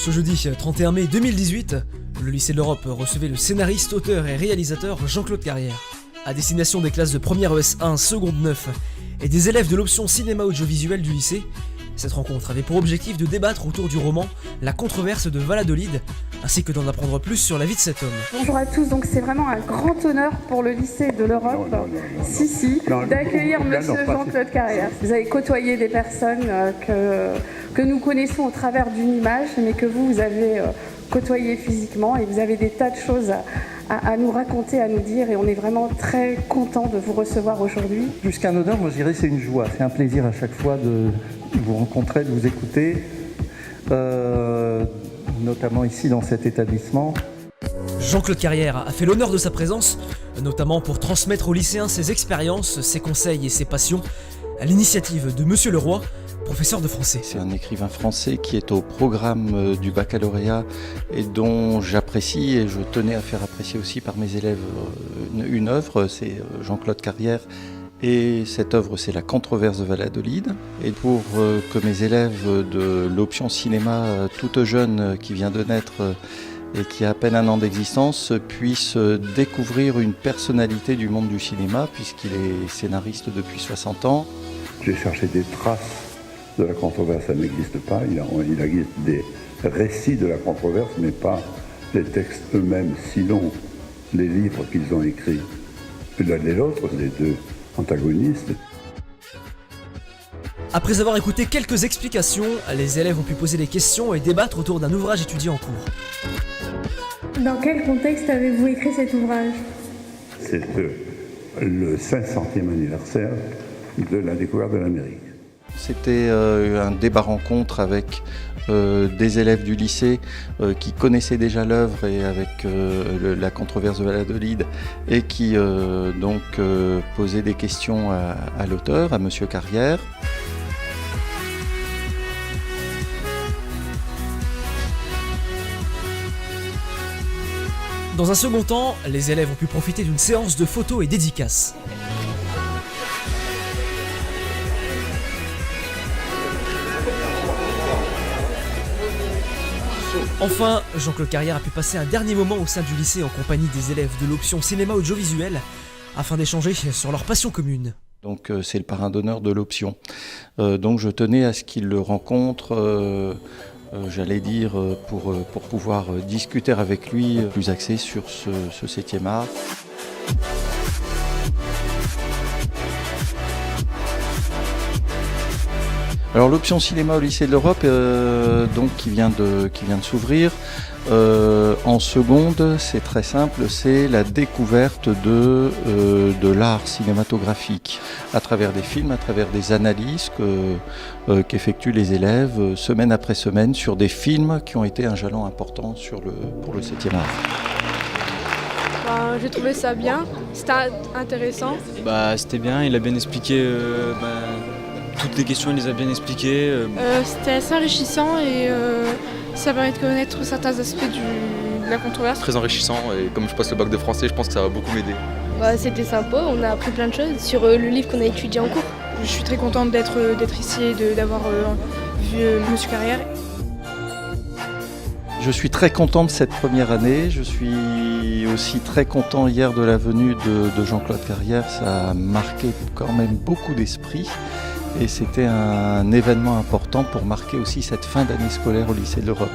Ce jeudi 31 mai 2018, le lycée de l'Europe recevait le scénariste, auteur et réalisateur Jean-Claude Carrière. À destination des classes de première ES1, seconde 9 et des élèves de l'option cinéma audiovisuel du lycée, cette rencontre avait pour objectif de débattre autour du roman La controverse de Valladolid, ainsi que d'en apprendre plus sur la vie de cet homme. Bonjour à tous, donc c'est vraiment un grand honneur pour le lycée de l'Europe, d'accueillir monsieur Jean-Claude Carrière. Vous avez côtoyé des personnes que nous connaissons au travers d'une image, mais que vous avez côtoyé physiquement, et vous avez des tas de choses à nous raconter, à nous dire, et on est vraiment très content de vous recevoir aujourd'hui. Plus qu'un honneur, moi je dirais c'est une joie, c'est un plaisir à chaque fois de vous rencontrer, de vous écouter, notamment ici dans cet établissement. Jean-Claude Carrière a fait l'honneur de sa présence, notamment pour transmettre aux lycéens ses expériences, ses conseils et ses passions, à l'initiative de Monsieur Leroy, professeur de français. C'est un écrivain français qui est au programme du baccalauréat et dont j'apprécie et je tenais à faire apprécier aussi par mes élèves une œuvre, c'est Jean-Claude Carrière. Et cette œuvre, c'est La controverse de Valladolid. Et pour que mes élèves de l'option cinéma toute jeune qui vient de naître et qui a à peine 1 an d'existence puissent découvrir une personnalité du monde du cinéma, puisqu'il est scénariste depuis 60 ans. J'ai cherché des traces de la controverse, ça n'existe pas. Il existe des récits de la controverse, mais pas les textes eux-mêmes, sinon les livres qu'ils ont écrits. L'un et l'autre, les deux antagonistes. Après avoir écouté quelques explications, les élèves ont pu poser des questions et débattre autour d'un ouvrage étudié en cours. Dans quel contexte avez-vous écrit cet ouvrage ? C'est le 500e anniversaire de la découverte de l'Amérique. C'était un débat-rencontre avec des élèves du lycée qui connaissaient déjà l'œuvre et avec la controverse de Valladolid et qui donc posaient des questions à l'auteur, à Monsieur Carrière. Dans un second temps, les élèves ont pu profiter d'une séance de photos et dédicaces. Enfin, Jean-Claude Carrière a pu passer un dernier moment au sein du lycée en compagnie des élèves de l'option cinéma audiovisuel afin d'échanger sur leur passion commune. Donc c'est le parrain d'honneur de l'option. Donc je tenais à ce qu'il le rencontre, j'allais dire, pour pouvoir discuter avec lui plus axé sur ce 7e art. Alors l'option cinéma au lycée de l'Europe, donc qui vient de s'ouvrir en seconde, c'est très simple, c'est la découverte de l'art cinématographique à travers des films, à travers des analyses qu'effectuent les élèves semaine après semaine sur des films qui ont été un jalon important pour le 7e art. J'ai trouvé ça bien, c'était intéressant. C'était bien, il a bien expliqué toutes les questions, il les a bien expliquées. C'était assez enrichissant et ça permet de connaître certains aspects de la controverse. Très enrichissant et comme je passe le bac de français, je pense que ça va beaucoup m'aider. C'était sympa, on a appris plein de choses sur le livre qu'on a étudié en cours. Je suis très contente d'être ici et d'avoir vu Monsieur Carrière. Je suis très content de cette première année, je suis aussi très content hier de la venue de Jean-Claude Carrière, ça a marqué quand même beaucoup d'esprit. Et c'était un événement important pour marquer aussi cette fin d'année scolaire au lycée de l'Europe.